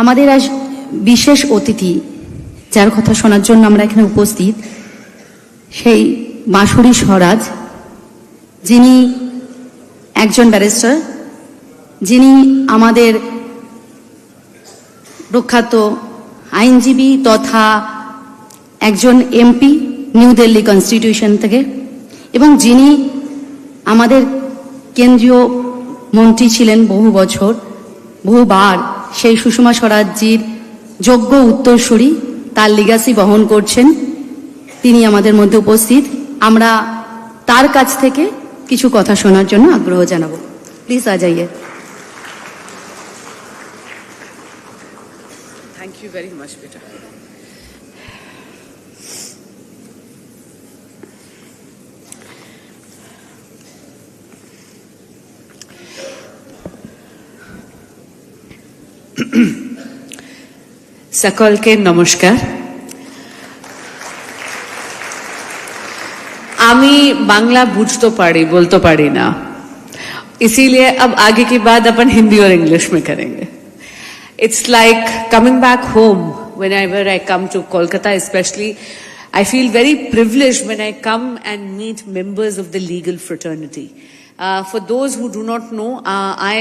আমাদের আজ বিশেষ অতিথি যার কথা শোনার জন্য আমরা এখানে উপস্থিত, সেই মাসুরি স্বরাজ, যিনি একজন ব্যারিস্টার, যিনি আমাদের প্রখ্যাত আইনজীবী তথা একজন এমপি নিউ দিল্লি কনস্টিটিউশন থেকে, এবং যিনি আমাদের কেন্দ্রীয় মন্ত্রী ছিলেন বহু বছর, বহুবার। সেই সুষমা স্বরাজজির যোগ্য উত্তরসূরি, তার লিগাসি বহন করছেন, তিনি আমাদের মধ্যে উপস্থিত। আমরা তার কাছ থেকে কিছু কথা শোনার জন্য আগ্রহ জানাবো। প্লিজ আ যাইয়ে। Thank you very much, beta. সকলকে নমস্কার। আমি বাংলা বুঝতে পারি, বলতে পারি না, इसीलिए अब आगे की बात अपन हिंदी और इंग्लिश में करेंगे। It's like coming back home. Whenever I come to Kolkata, especially, I feel very privileged when I come and meet members of the legal fraternity. For those who do not know, I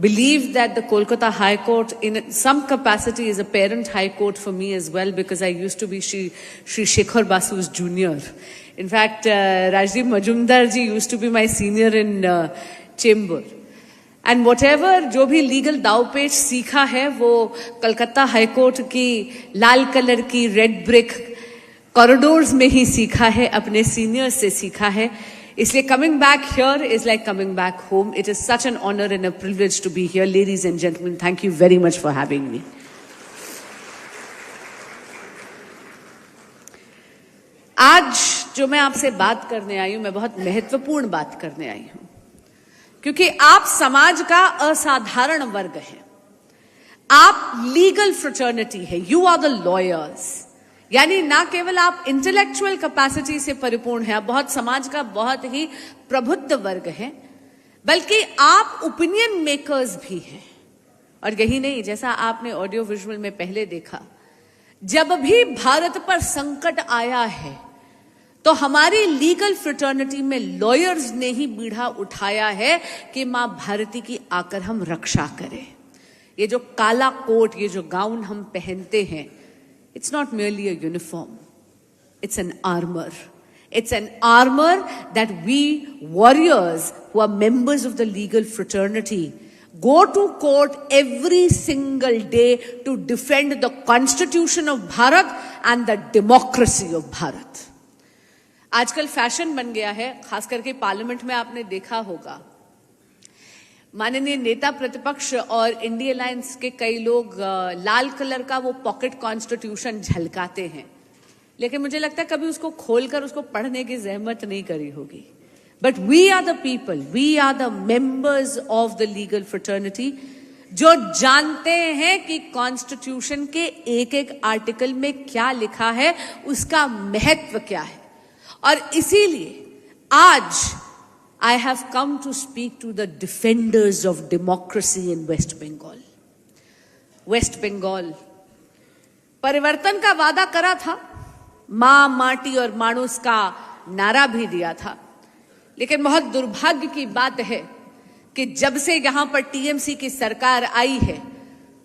believe that the Kolkata High Court in some capacity is a parent high court for me as well, because I used to be Shri Shekhar Basu's junior. In fact, Rajdeep Majumdar ji used to be my senior in chamber. And whatever जो भी legal दावपेच सीखा है वो Calcutta high court की लाल colour की red brick corridors में ही सीखा है, अपने सीनियर्स से सीखा है। इसलिए coming back here is like coming back home. It is such an honour and a privilege to be here. Ladies and gentleman, thank you very much for having me. आज जो मैं आपसे बात करने आई हूं, मैं बहुत महत्वपूर्ण बात करने आई हूं, क्योंकि आप समाज का असाधारण वर्ग हैं। आप लीगल फ्रेटर्निटी है, यू आर द लॉयर्स। यानी ना केवल आप इंटेलेक्चुअल कैपेसिटी से परिपूर्ण हैं, आप बहुत समाज का बहुत ही प्रबुद्ध वर्ग हैं, बल्कि आप ओपिनियन मेकर्स भी हैं। और यही नहीं, जैसा आपने ऑडियो विजुअल में पहले देखा, जब भी भारत पर संकट आया है तो हमारी लीगल फ्रेटर्निटी में लॉयर्स ने ही बीड़ा उठाया है कि मां भारती की आकर हम रक्षा करें। ये जो काला कोट, ये जो गाउन हम पहनते हैं, it's not merely a uniform, it's an armor. It's an armor that we warriors who are members of the legal fraternity go to court every single day to defend the constitution of Bharat and the democracy of Bharat. आजकल fashion बन गया है, खास करके parliament में आपने देखा होगा, माननीय नेता प्रतिपक्ष और इंडिया अलायंस के कई लोग लाल कलर का वो पॉकेट कॉन्स्टिट्यूशन झलकाते हैं, लेकिन मुझे लगता है कभी उसको खोलकर उसको पढ़ने की जहमत नहीं करी होगी। But we are the people, we are the members of the legal fraternity, जो जानते हैं कि कॉन्स्टिट्यूशन के एक एक आर्टिकल में क्या लिखा है, उसका महत्व क्या है। और इसीलिए आज I have come to speak to the defenders of democracy in West Bengal. West Bengal परिवर्तन का वादा करा था, मां, माटी और मानुस का नारा भी दिया था, लेकिन बहुत दुर्भाग्य की बात है कि जब से यहां पर टीएमसी की सरकार आई है,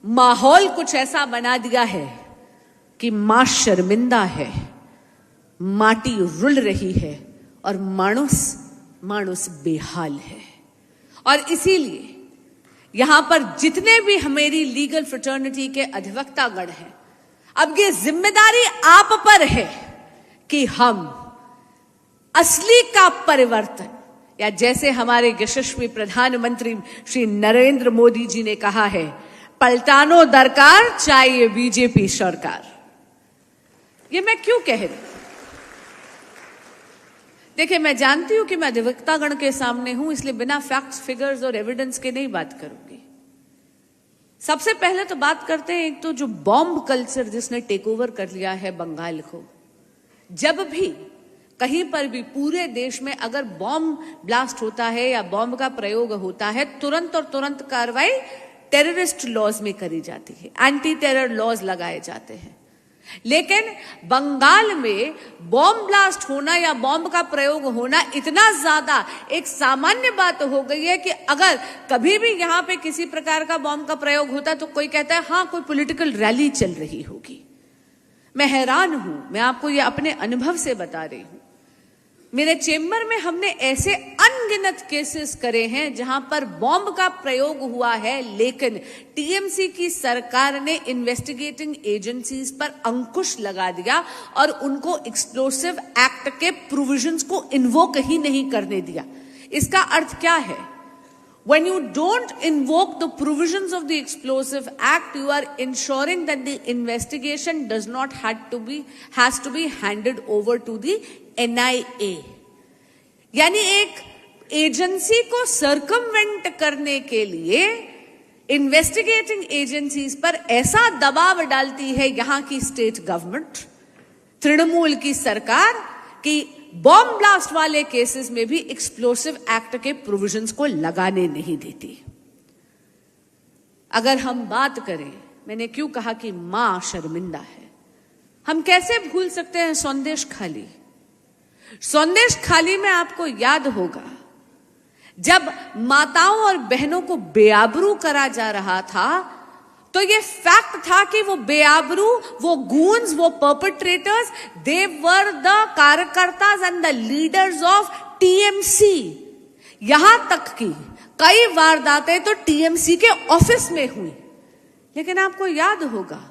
माहौल कुछ ऐसा बना दिया है कि मां शर्मिंदा है, माटी रुल रही है और मानुस बेहाल है। और इसीलिए यहां पर जितने भी हमारी लीगल फ्रेटर्निटी के अधिवक्तागण हैं, अब ये जिम्मेदारी आप पर है कि हम असली का परिवर्तन, या जैसे हमारे यशस्वी प्रधानमंत्री श्री नरेंद्र मोदी जी ने कहा है, पलटानो दरकार चाहिए बीजेपी सरकार। ये मैं क्यों कह रही हूं? देखिए, मैं जानती हूं कि मैं अधिवक्तागण के सामने हूं, इसलिए बिना फैक्ट्स, फिगर्स और एविडेंस के नहीं बात करूंगी। सबसे पहले तो बात करते हैं, एक तो जो बॉम्ब कल्चर जिसने टेक ओवर कर लिया है बंगाल को। जब भी कहीं पर भी पूरे देश में अगर बॉम्ब ब्लास्ट होता है या बॉम्ब का प्रयोग होता है, तुरंत कार्रवाई टेररिस्ट लॉज में करी जाती है, एंटी टेरर लॉज लगाए जाते हैं। लेकिन बंगाल में बॉम्ब ब्लास्ट होना या बॉम्ब का प्रयोग होना इतना ज्यादा एक सामान्य बात हो गई है कि अगर कभी भी यहां पे किसी प्रकार का बॉम्ब का प्रयोग होता तो कोई कहता है हाँ कोई पॉलिटिकल रैली चल रही होगी। मैं हैरान हूं, मैं आपको ये अपने अनुभव से बता रही हूं। मेरे चेंबर में हमने ऐसे अनगिनत केसेस करे हैं जहां पर बॉम्ब का प्रयोग हुआ है, लेकिन टीएमसी की सरकार ने इन्वेस्टिगेटिंग एजेंसीज पर अंकुश लगा दिया और उनको एक्सप्लोसिव एक्ट के प्रोविजंस को इन्वोक ही नहीं करने दिया। इसका अर्थ क्या है? When you don't invoke the provisions of the Explosive Act, you are ensuring that the investigation has to be handed over to the NIA. यानी एक एजेंसी को सर्कमवेंट करने के लिए इन्वेस्टिगेटिंग एजेंसीज पर ऐसा दबाव डालती है यहां की स्टेट गवर्नमेंट, तृणमूल की सरकार, कि बॉम्ब ब्लास्ट वाले केसेस में भी एक्सप्लोसिव एक्ट के प्रोविजंस को लगाने नहीं देती। अगर हम बात करें, मैंने क्यों कहा कि मां शर्मिंदा है, हम कैसे भूल सकते हैं संदेश खाली। संदेश खाली में आपको याद होगा जब माताओं और बहनों को बेआबरू करा जा रहा था तो ये फैक्ट था कि वो बेआबरू, वो गूंस, वो परपेट्रेटर्स, दे वर द कार्यकर्ताज and the leaders of TMC. यहां तक कि कई वारदातें तो टीएमसी के ऑफिस में हुई। लेकिन आपको याद होगा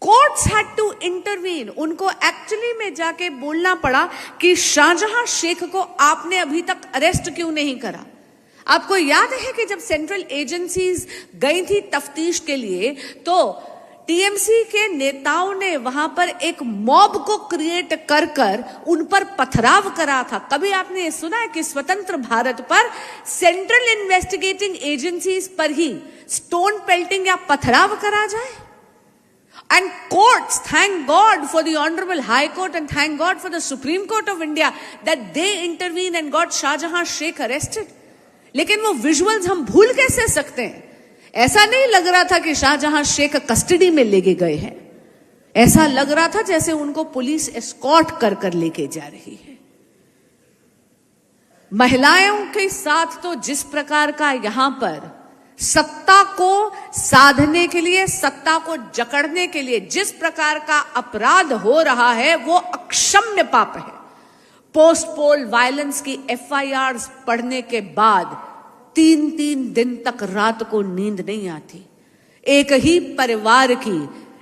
कोर्ट्स हैड टू इंटरवीन। उनको एक्चुअली में जाके बोलना पड़ा कि शाहजहां शेख को आपने अभी तक अरेस्ट क्यों नहीं करा। आपको याद है कि जब सेंट्रल एजेंसीज गई थी तफ्तीश के लिए तो टीएमसी के नेताओं ने वहां पर एक मॉब को क्रिएट कर उन पर पथराव करा था। कभी आपने सुना है कि स्वतंत्र भारत पर सेंट्रल इन्वेस्टिगेटिंग एजेंसीज पर ही स्टोन पेल्टिंग या पथराव करा जाए? And courts, thank God for the Honorable High Court and thank God for the Supreme Court of India that they intervened and got Shahjahan Sheikh arrested. लेकिन वो visuals हम भूल कैसे सकते हैं? ऐसा नहीं लग रहा था कि शाहजहां शेख कस्टडी में लेके गए हैं, ऐसा लग रहा था जैसे उनको पुलिस एस्कॉर्ट कर लेके जा रही है। महिलाओं के साथ तो जिस प्रकार का यहां पर सत्ता को साधने के लिए, सत्ता को जकड़ने के लिए जिस प्रकार का अपराध हो रहा है वो अक्षम्य पाप है। पोस्ट पोल वायलेंस की एफआईआर्स पढ़ने के बाद 3-3 दिन तक रात को नींद नहीं आती। एक ही परिवार की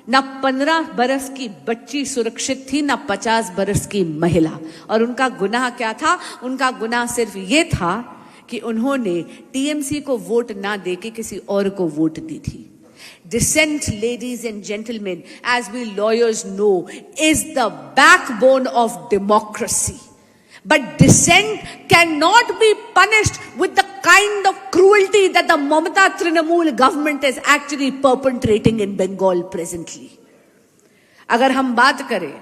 न 15 बरस की बच्ची सुरक्षित थी, न 50 बरस की महिला। और उनका गुनाह क्या था? उनका गुनाह सिर्फ ये था कि उन्होंने टीएमसी को वोट ना देके किसी और को वोट दी थी। Dissent, ladies and gentlemen, as we lawyers know, is the backbone of democracy. But dissent cannot be punished with the kind of cruelty that the Mamata Trinamool government is actually perpetrating in Bengal presently. अगर हम बात करें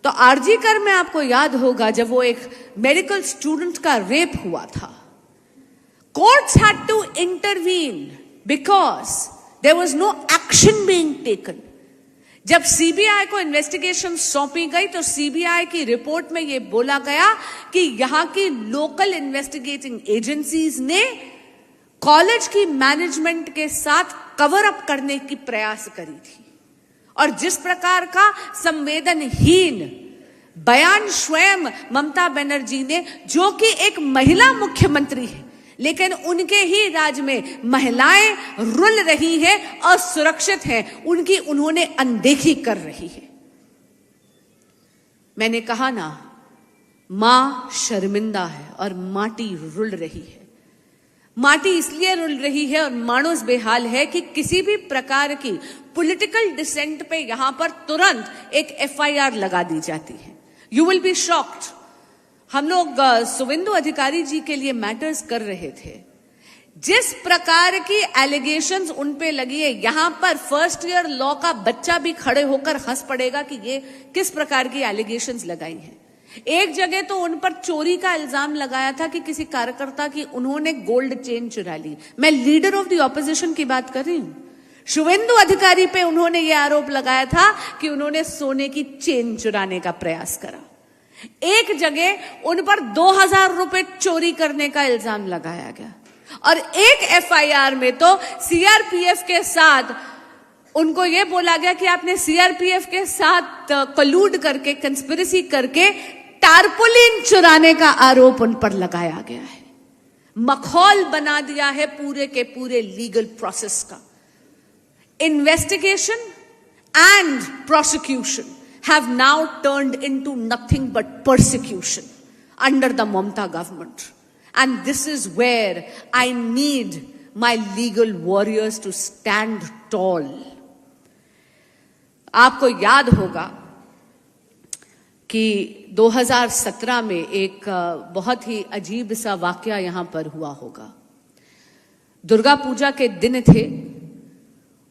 तो RG कर में आपको याद होगा जब वो एक मेडिकल स्टूडेंट का रेप हुआ था, courts had to intervene because there was no action being taken. जब सीबीआई को इन्वेस्टिगेशन सौंपी गई तो सीबीआई की रिपोर्ट में यह बोला गया कि यहां की लोकल इन्वेस्टिगेटिंग एजेंसीज ने कॉलेज की मैनेजमेंट के साथ कवर अप करने की प्रयास करी थी। और जिस प्रकार का संवेदनहीन बयान स्वयं ममता बनर्जी ने, जो कि एक महिला मुख्यमंत्री है लेकिन उनके ही राज्य में महिलाएं रुल रही हैं, असुरक्षित हैं, उनकी उन्होंने अनदेखी कर रही है। मैंने कहा ना, मां शर्मिंदा है और माटी रुल रही है। माटी इसलिए रुल रही है और मानुस बेहाल है कि किसी भी प्रकार की पॉलिटिकल डिसेंट पे यहां पर तुरंत एक एफआईआर लगा दी जाती है। You will be shocked. हम लोग सुवेंदु अधिकारी जी के लिए मैटर्स कर रहे थे, जिस प्रकार की एलिगेशंस उन पे लगी है, यहां पर फर्स्ट ईयर लॉ का बच्चा भी खड़े होकर हंस पड़ेगा कि ये किस प्रकार की एलिगेशंस लगाई हैं। एक जगह तो उन पर चोरी का इल्जाम लगाया था कि किसी कार्यकर्ता की उन्होंने गोल्ड चेन चुरा ली। मैं लीडर ऑफ द ऑपोजिशन की बात कर रही हूं। शुवेंदु अधिकारी पे उन्होंने यह आरोप लगाया था कि उन्होंने सोने की चेन चुराने का प्रयास करा। एक जगह उन पर 2000 रुपए चोरी करने का इल्जाम लगाया गया और एक एफआईआर में तो सीआरपीएफ के साथ उनको यह बोला गया कि आपने सीआरपीएफ के साथ कलूड करके, कंस्पिरेसी करके टारपोलिन चुराने का आरोप उन पर लगाया गया है। मखौल बना दिया है पूरे के पूरे लीगल प्रोसेस का। Investigation and prosecution have now turned into nothing but persecution under the Mamata government. And this is where I need my legal warriors to stand tall. आपको याद होगा कि 2017 में एक बहुत ही अजीब सा वाकया यहां पर हुआ होगा। दुर्गा पूजा के दिन थे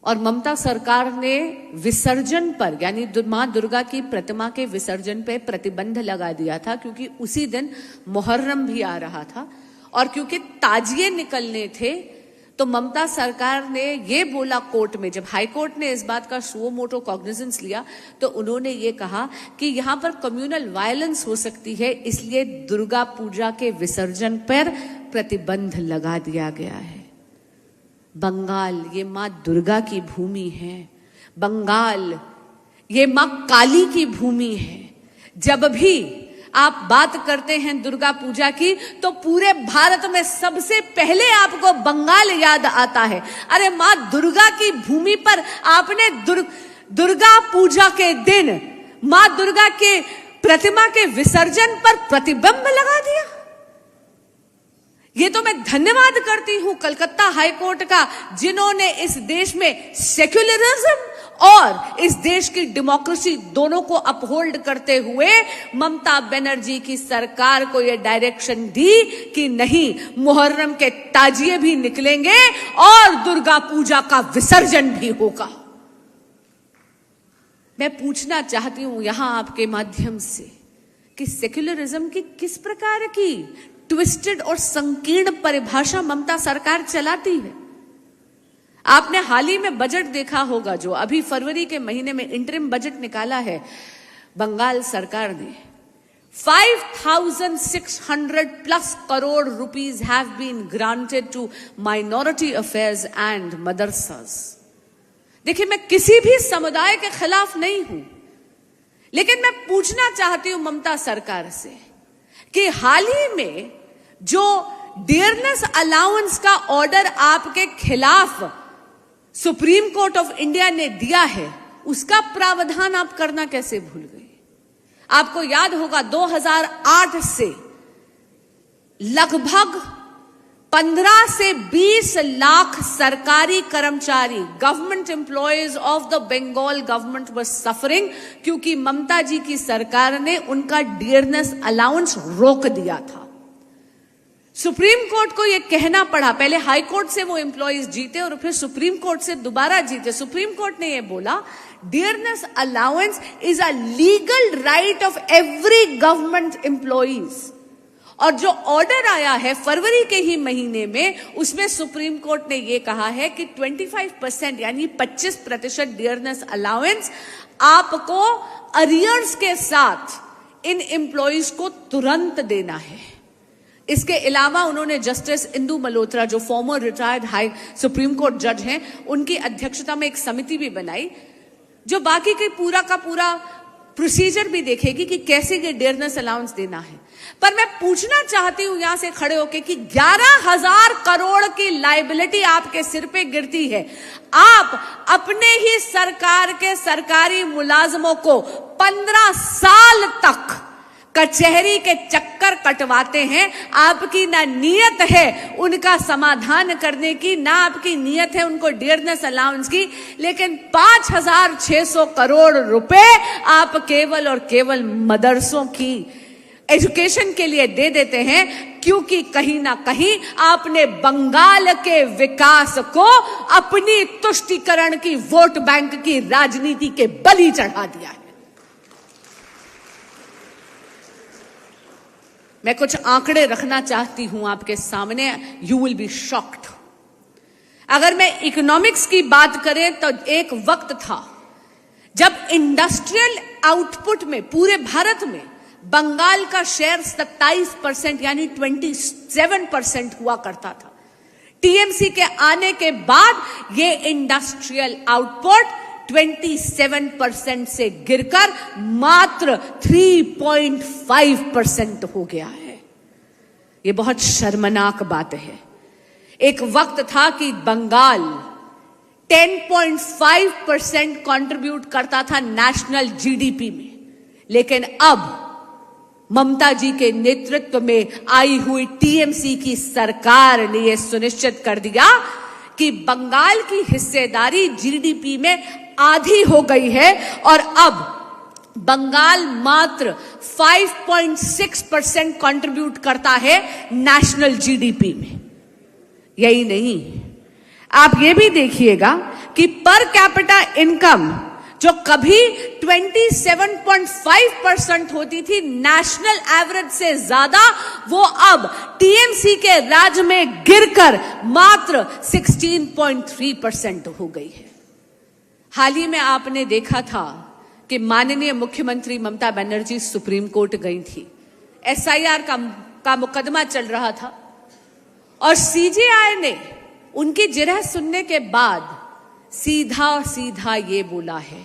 और ममता सरकार ने विसर्जन पर, यानी मां दुर्गा की प्रतिमा के विसर्जन पे प्रतिबंध लगा दिया था, क्योंकि उसी दिन मुहर्रम भी आ रहा था और क्योंकि ताजिए निकलने थे। तो ममता सरकार ने ये बोला कोर्ट में, जब हाई कोर्ट ने इस बात का सुओ मोटो कॉग्निजेंस लिया तो उन्होंने ये कहा कि यहां पर कम्युनल वायलेंस हो सकती है, इसलिए दुर्गा पूजा के विसर्जन पर प्रतिबंध लगा दिया गया है। बंगाल ये मां दुर्गा की भूमि है, बंगाल ये मां काली की भूमि है। जब भी आप बात करते हैं दुर्गा पूजा की तो पूरे भारत में सबसे पहले आपको बंगाल याद आता है। अरे मां दुर्गा की भूमि पर आपने दुर्गा पूजा के दिन मां दुर्गा के प्रतिमा के विसर्जन पर प्रतिबंध लगा दिया। ये तो मैं धन्यवाद करती हूं कलकत्ता हाई कोर्ट का, जिन्होंने इस देश में सेक्युलरिज्म और इस देश की डेमोक्रेसी दोनों को अपहोल्ड करते हुए ममता बनर्जी की सरकार को यह डायरेक्शन दी कि नहीं, मुहर्रम के ताजिए भी निकलेंगे और दुर्गा पूजा का विसर्जन भी होगा। मैं पूछना चाहती हूं यहां आपके माध्यम से कि सेक्युलरिज्म की किस प्रकार की ट्विस्टेड और संकीर्ण परिभाषा ममता सरकार चलाती है। आपने हाल ही में बजट देखा होगा, जो अभी फरवरी के महीने में इंटरिम बजट निकाला है बंगाल सरकार ने। 5,600 plus crore rupees have been granted to minority affairs and मदरसास। देखिए, मैं किसी भी समुदाय के खिलाफ नहीं हूं, लेकिन मैं पूछना चाहती हूं ममता सरकार से कि हाल ही में जो डियरनेस अलाउंस का ऑर्डर आपके खिलाफ सुप्रीम कोर्ट ऑफ इंडिया ने दिया है, उसका प्रावधान आप करना कैसे भूल गए। आपको याद होगा 2008 से लगभग 15 से 20 लाख सरकारी कर्मचारी, government employees of the Bengal government were suffering, क्योंकि ममता जी की सरकार ने उनका डियरनेस अलाउंस रोक दिया था। सुप्रीम कोर्ट को यह कहना पड़ा, पहले हाई कोर्ट से वो एम्प्लॉयज जीते और फिर सुप्रीम कोर्ट से दोबारा जीते। सुप्रीम कोर्ट ने यह बोला dearness allowance is a legal right of every government employees. और जो ऑर्डर आया है फरवरी के ही महीने में, उसमें सुप्रीम कोर्ट ने यह कहा है कि 25% यानी 25% डियरनेस अलाउंस आपको अरियर्स के साथ इन एम्प्लॉयज को तुरंत देना है। इसके अलावा उन्होंने जस्टिस इंदु मल्होत्रा, जो farmer retired high supreme court जज हैं, उनकी अध्यक्षता में एक समिति भी बनाई जो बाकी के पूरा का पूरा प्रोसीजर भी देखेगी कि कैसे ये डियरनेस अलाउंस देना है। पर मैं पूछना चाहती हूं यहां से खड़े होकर कि 11,000 करोड़ की लायबिलिटी आपके सिर पे गिरती है, आप अपने ही सरकार के सरकारी मुलाजमों को 15 साल तक कचहरी के चक्कर कटवाते हैं। आपकी ना नीयत है उनका समाधान करने की, ना आपकी नीयत है उनको डियरनेस अलाउंस की, लेकिन 5,600 करोड़ रुपए आप केवल और केवल मदरसों की एजुकेशन के लिए दे देते हैं, क्योंकि कहीं ना कहीं आपने बंगाल के विकास को अपनी तुष्टीकरण की, वोट बैंक की राजनीति के बलि चढ़ा दिया है। मैं कुछ आंकड़े रखना चाहती हूं आपके सामने, यू विल बी शॉक्ड। अगर मैं इकोनॉमिक्स की बात करें तो एक वक्त था जब इंडस्ट्रियल आउटपुट में पूरे भारत में बंगाल का शेयर 27% यानी 27% हुआ करता था। टीएमसी के आने के बाद ये इंडस्ट्रियल आउटपुट 27% से गिरकर मात्र 3.5% हो गया है। ये बहुत शर्मनाक बात है। एक वक्त था कि बंगाल 10.5% कंट्रीब्यूट करता था नेशनल जीडीपी में, लेकिन अब ममता जी के नेतृत्व में आई हुई टीएमसी की सरकार ने यह सुनिश्चित कर दिया कि बंगाल की हिस्सेदारी जीडीपी में आधी हो गई है और अब बंगाल मात्र 5.6% कंट्रीब्यूट करता है नेशनल जीडीपी में। यही नहीं, आप ये भी देखिएगा कि पर कैपिटा इनकम जो कभी 27.5% होती थी नेशनल एवरेज से ज्यादा, वो अब टीएमसी के राज में गिरकर मात्र 16.3% हो गई है। हाल ही में आपने देखा था कि माननीय मुख्यमंत्री ममता बनर्जी सुप्रीम कोर्ट गई थी। एसआईआर का मुकदमा चल रहा था और सीजेआई ने उनकी जिरह सुनने के बाद सीधा ये बोला है,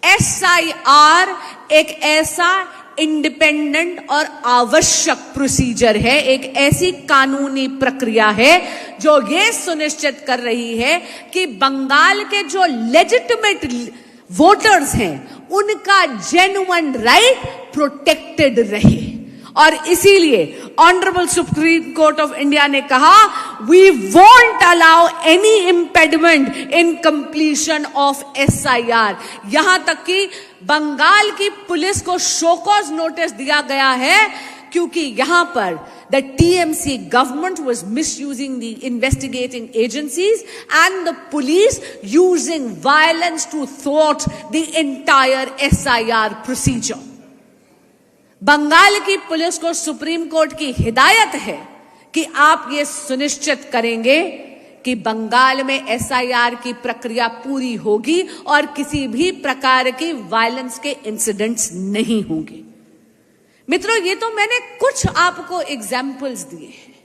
एसआईआर एक ऐसा इंडिपेंडेंट और आवश्यक प्रोसीजर है, एक ऐसी कानूनी प्रक्रिया है जो ये सुनिश्चित कर रही है कि बंगाल के जो लेजिटिमेट वोटर्स हैं उनका जेन्युइन राइट प्रोटेक्टेड रहे। और इसीलिए honourable supreme court of India ने कहा, we won't allow any impediment in completion of SIR. यहां तक कि बंगाल की पुलिस को शोकॉज नोटिस दिया गया है क्योंकि यहां पर the TMC government was misusing the investigating agencies and the police using violence to thwart the entire SIR procedure. Bengal की पुलिस को सुप्रीम कोर्ट की हिदायत है कि आप ये सुनिश्चित करेंगे कि बंगाल में एसआईआर की प्रक्रिया पूरी होगी और किसी भी प्रकार की वायलेंस के इंसिडेंट्स नहीं होंगे। मित्रों, ये तो मैंने कुछ आपको एग्जाम्पल्स दिए हैं,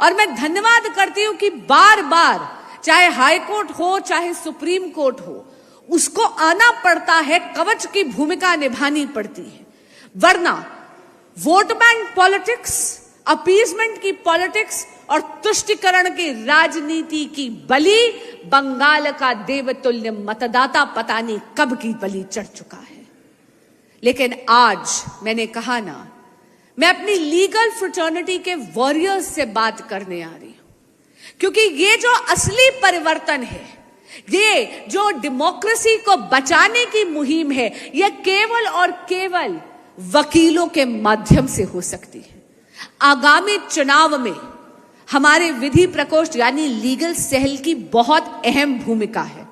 और मैं धन्यवाद करती हूं कि बार बार चाहे हाई कोर्ट हो चाहे सुप्रीम कोर्ट हो, उसको आना पड़ता है, कवच की भूमिका निभानी पड़ती है, वरना वोट बैंक पॉलिटिक्स, अपीजमेंट की पॉलिटिक्स और तुष्टिकरण की राजनीति की बलि बंगाल का देवतुल्य मतदाता पता नहीं कब की बलि चढ़ चुका है। लेकिन आज मैंने कहा ना, मैं अपनी लीगल फ्रेटर्निटी के वॉरियर्स से बात करने आ रही हूं, क्योंकि ये जो असली परिवर्तन है, ये जो डेमोक्रेसी को बचाने की मुहिम है, यह केवल और केवल वकीलों के माध्यम से हो सकती है। आगामी चुनाव में हमारे विधि प्रकोष्ठ यानी लीगल सेल की बहुत अहम भूमिका है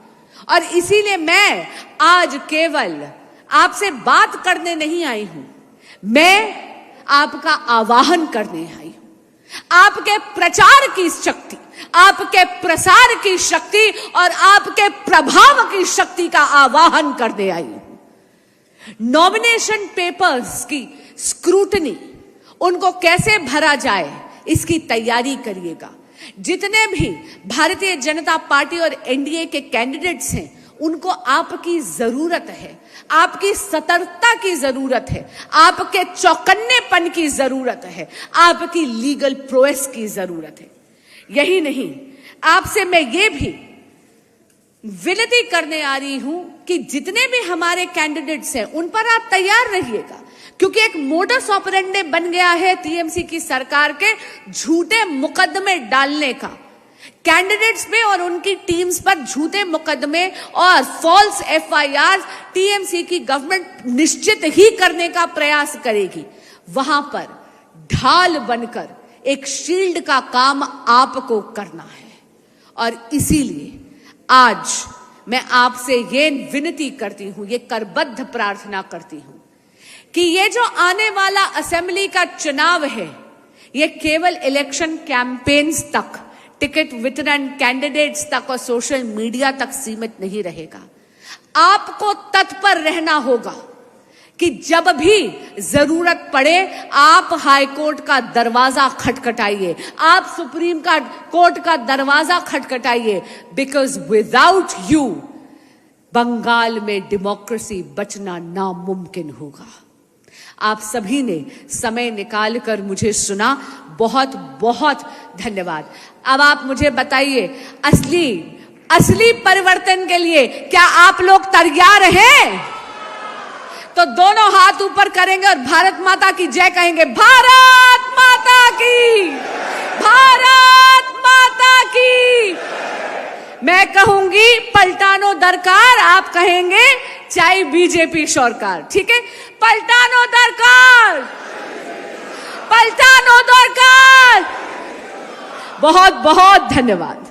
और इसीलिए मैं आज केवल आपसे बात करने नहीं आई हूं, मैं आपका आवाहन करने आई हूं। आपके प्रचार की शक्ति, आपके प्रसार की शक्ति और आपके प्रभाव की शक्ति का आवाहन करने आई हूं। नॉमिनेशन पेपर्स की स्क्रूटनी, उनको कैसे भरा जाए इसकी तैयारी करिएगा। जितने भी भारतीय जनता पार्टी और एनडीए के कैंडिडेट्स हैं, उनको आपकी जरूरत है, आपकी सतर्कता की जरूरत है, आपके चौकन्नेपन की जरूरत है, आपकी लीगल प्रोएस की जरूरत है। यही नहीं, आपसे मैं ये भी विनती करने आ रही हूं कि जितने भी हमारे कैंडिडेट्स हैं उन पर आप तैयार रहिएगा, क्योंकि एक मोडस ऑपरेंडी बन गया है टीएमसी की सरकार के झूठे मुकदमे डालने का। कैंडिडेट्स पे और उनकी टीम्स पर झूठे मुकदमे और फॉल्स एफआईआर टीएमसी की गवर्नमेंट निश्चित ही करने का प्रयास करेगी। वहां पर ढाल बनकर एक शील्ड का काम आपको करना है और इसीलिए आज मैं आपसे ये विनती करती हूं, ये करबद्ध प्रार्थना करती हूं कि ये जो आने वाला असेंबली का चुनाव है, ये केवल इलेक्शन कैंपेन्स तक, टिकट वितरण, कैंडिडेट्स तक और सोशल मीडिया तक सीमित नहीं रहेगा। आपको तत्पर रहना होगा कि जब भी जरूरत पड़े आप हाई कोर्ट का दरवाजा खटखटाइए, आप सुप्रीम कोर्ट का दरवाजा खटखटाइए, बिकॉज विदाउट यू बंगाल में डेमोक्रेसी बचना नामुमकिन होगा। आप सभी ने समय निकालकर मुझे सुना, बहुत बहुत धन्यवाद। अब आप मुझे बताइए, असली परिवर्तन के लिए क्या आप लोग तैयार हैं? तो दोनों हाथ ऊपर करेंगे और भारत माता की जय कहेंगे। भारत माता की, भारत माता की। मैं कहूंगी पलटानो दरकार, आप कहेंगे चाहे बीजेपी सरकार। ठीक है, पलटानो दरकार, पलटानो दरकार। बहुत बहुत धन्यवाद।